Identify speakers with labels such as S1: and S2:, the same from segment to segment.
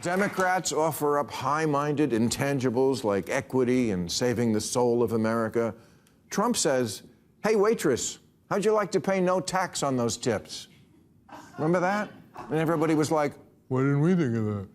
S1: Democrats offer up high-minded intangibles like equity and saving the soul of America. Trump says, hey, waitress, how'd you like to pay no tax on those tips? Remember that? And everybody was like, why didn't we think of that?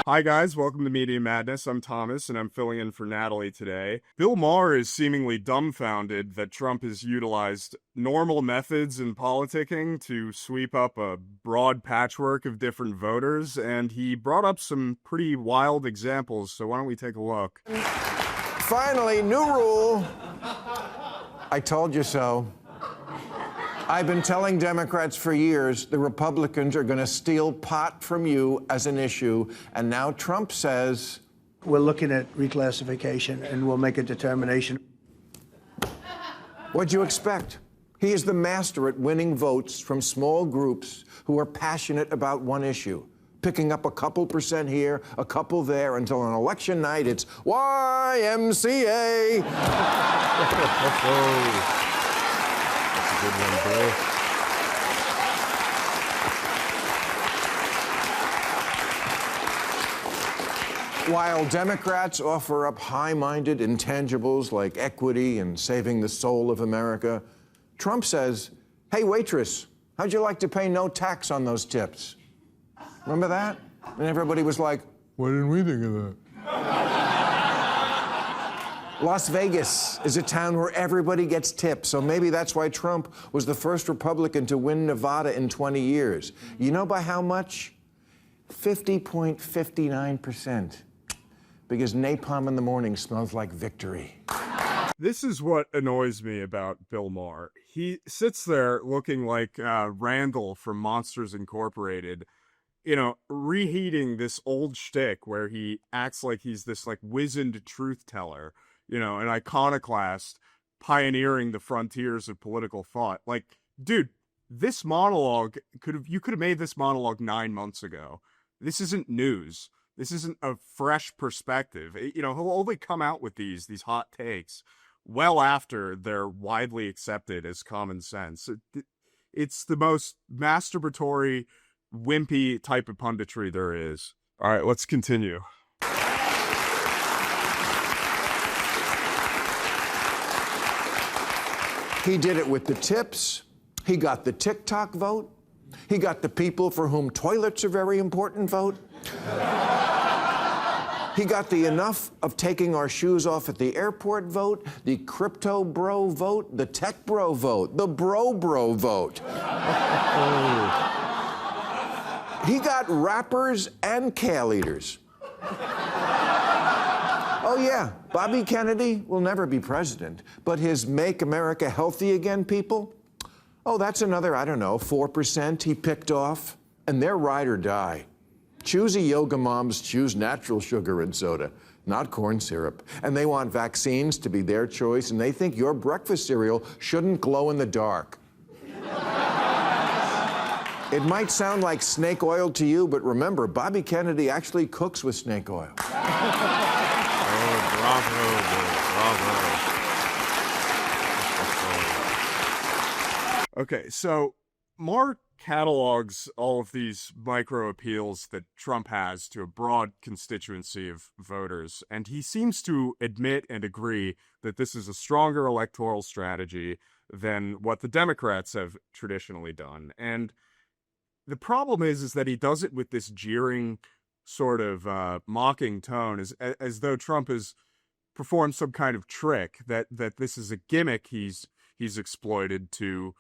S2: Hi guys, welcome to Media Madness. I'm Thomas and I'm filling in for Natalie today. Bill Maher is seemingly dumbfounded that Trump has utilized normal methods in politicking to sweep up a broad patchwork of different voters, and he brought up some pretty wild examples, so why don't we take a look?
S1: Finally, new rule. I told you so. I've been telling Democrats for years the Republicans are going to steal pot from you as an issue, and now Trump says...
S3: We're looking at reclassification, and we'll make a determination.
S1: What'd you expect? He is the master at winning votes from small groups who are passionate about one issue, picking up a couple percent here, a couple there, until on election night it's YMCA.
S2: Good one, Bill.
S1: While Democrats offer up high-minded intangibles like equity and saving the soul of America, Trump says, hey, waitress, how'd you like to pay no tax on those tips? Remember that? And everybody was like, why didn't we think of that? Las Vegas is a town where everybody gets tips, so maybe that's why Trump was the first Republican to win Nevada in 20 years. You know by how much? 50.59%. Because napalm in the morning smells like victory.
S2: This is what annoys me about Bill Maher. He sits there looking like Randall from Monsters Incorporated, you know, reheating this old shtick where he acts like he's this like wizened truth teller, you know, an iconoclast pioneering the frontiers of political thought. Like, dude, this monologue you could have made this monologue 9 months ago. This isn't news. This isn't a fresh perspective. You know, he'll only come out with these hot takes well after they're widely accepted as common sense. It's the most masturbatory, wimpy type of punditry there is. All right, let's continue.
S1: He did it with the tips. He got the TikTok vote. He got the people for whom toilets are very important vote. He got the enough of taking our shoes off at the airport vote, the crypto bro vote, the tech bro vote, the bro vote. He got rappers and kale eaters. Oh, yeah, Bobby Kennedy will never be president, but his Make America Healthy Again people, oh, that's another, I don't know, 4% he picked off, and they're ride or die. Choosy yoga moms choose natural sugar and soda, not corn syrup, and they want vaccines to be their choice, and they think your breakfast cereal shouldn't glow in the dark. It might sound like snake oil to you, but remember, Bobby Kennedy actually cooks with snake oil.
S2: Bravo. Okay, so Maher catalogs all of these micro appeals that Trump has to a broad constituency of voters, and he seems to admit and agree that this is a stronger electoral strategy than what the Democrats have traditionally done. And the problem is that he does it with this jeering sort of mocking tone, as though Trump has performed some kind of trick, that this is a gimmick he's exploited to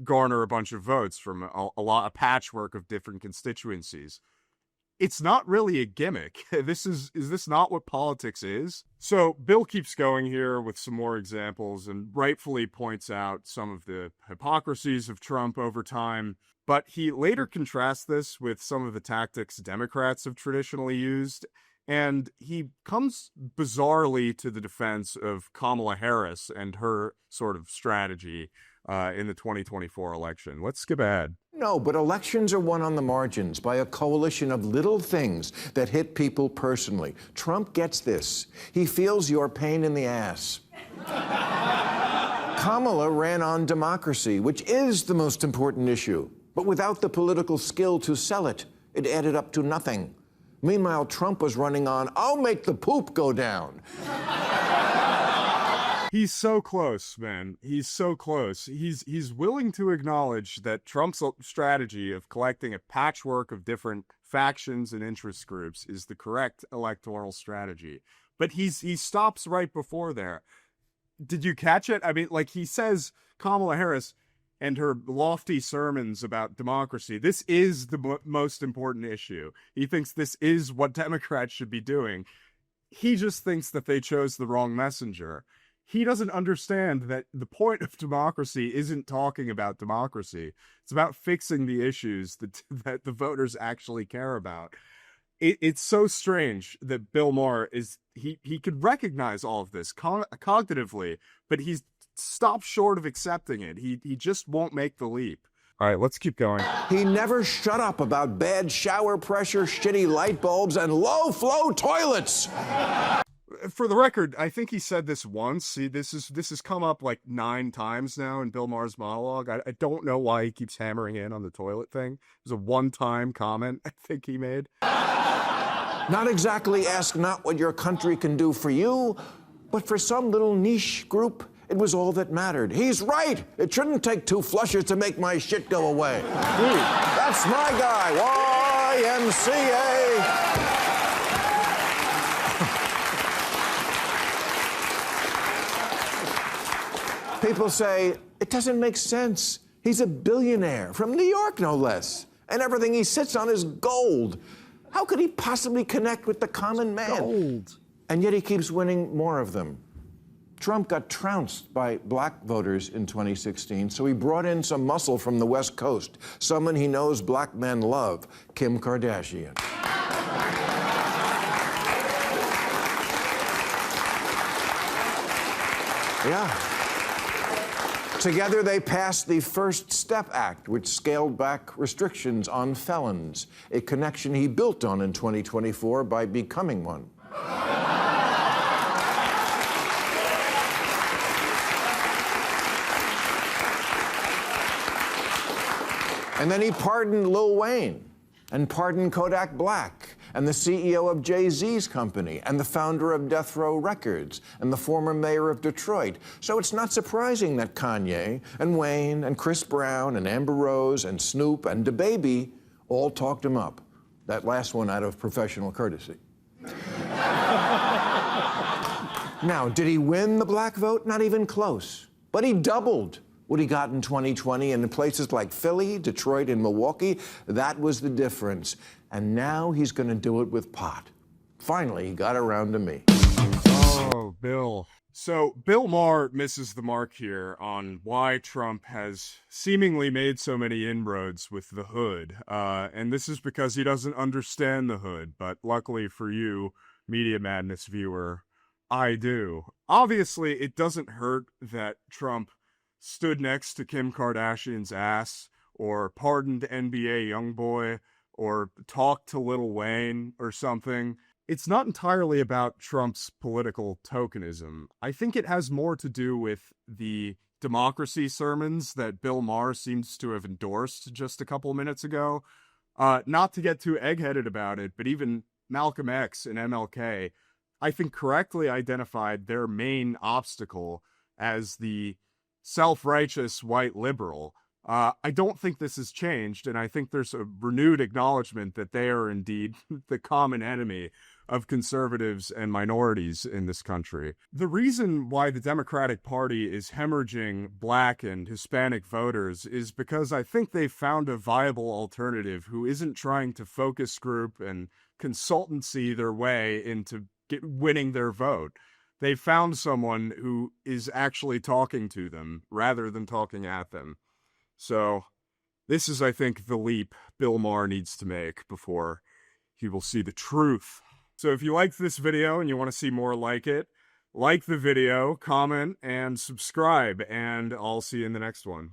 S2: garner a bunch of votes from a patchwork of different constituencies. It's not really a gimmick. Is this not what politics is? So Bill keeps going here with some more examples and rightfully points out some of the hypocrisies of Trump over time. But he later contrasts this with some of the tactics Democrats have traditionally used, and he comes bizarrely to the defense of Kamala Harris and her sort of strategy in the 2024 election. Let's skip ahead.
S1: No, but elections are won on the margins by a coalition of little things that hit people personally. Trump gets this. He feels your pain in the ass. Kamala ran on democracy, which is the most important issue. But without the political skill to sell it, it added up to nothing. Meanwhile, Trump was running on, I'll make the poop go down.
S2: He's so close, man. He's so close. He's willing to acknowledge that Trump's strategy of collecting a patchwork of different factions and interest groups is the correct electoral strategy. But he stops right before there. Did you catch it? I mean, like, he says Kamala Harris and her lofty sermons about democracy, this is the most important issue. He thinks this is what Democrats should be doing. He just thinks that they chose the wrong messenger. He doesn't understand that the point of democracy isn't talking about democracy. It's about fixing the issues that the voters actually care about. It's so strange that Bill Maher he could recognize all of this cognitively, but he's stopped short of accepting it. He just won't make the leap. All right, let's keep going.
S1: He never shut up about bad shower pressure, shitty light bulbs, and low-flow toilets.
S2: For the record, I think he said this once. See, this has come up like 9 times now in Bill Maher's monologue. I don't know why he keeps hammering in on the toilet thing. It was a one-time comment I think he made.
S1: Not exactly ask not what your country can do for you, but for some little niche group, it was all that mattered. He's right. It shouldn't take 2 flushes to make my shit go away. That's my guy, YMCA. People say, it doesn't make sense. He's a billionaire from New York, no less. And everything he sits on is gold. How could he possibly connect with the common man?
S2: Gold.
S1: And yet he keeps winning more of them. Trump got trounced by black voters in 2016, so he brought in some muscle from the West Coast, someone he knows black men love, Kim Kardashian. Yeah. Together, they passed the First Step Act, which scaled back restrictions on felons, a connection he built on in 2024 by becoming one. And then he pardoned Lil Wayne, and pardoned Kodak Black, and the CEO of Jay-Z's company, and the founder of Death Row Records, and the former mayor of Detroit. So it's not surprising that Kanye, and Wayne, and Chris Brown, and Amber Rose, and Snoop, and DaBaby all talked him up. That last one out of professional courtesy. Now, did he win the black vote? Not even close. But he doubled what he got in 2020, and in places like Philly, Detroit, and Milwaukee, that was the difference. And now he's going to do it with pot. Finally, he got around to me.
S2: Oh, Bill. So Bill Maher misses the mark here on why Trump has seemingly made so many inroads with the hood. And this is because he doesn't understand the hood. But luckily for you, Media Madness viewer, I do. Obviously, it doesn't hurt that Trump stood next to Kim Kardashian's ass, or pardoned NBA YoungBoy, or talked to Lil Wayne or something. It's not entirely about Trump's political tokenism. I think it has more to do with the democracy sermons that Bill Maher seems to have endorsed just a couple minutes ago. Not to get too egg-headed about it, but even Malcolm X and MLK, I think, correctly identified their main obstacle as the self-righteous white liberal. I don't think this has changed, and I think there's a renewed acknowledgement that they are indeed the common enemy of conservatives and minorities in this country. The reason why the Democratic Party is hemorrhaging black and Hispanic voters is because I think they've found a viable alternative who isn't trying to focus group and consultancy their way into winning their vote. They found someone who is actually talking to them rather than talking at them. So this is, I think, the leap Bill Maher needs to make before he will see the truth. So if you liked this video and you want to see more like it, like the video, comment, and subscribe, and I'll see you in the next one.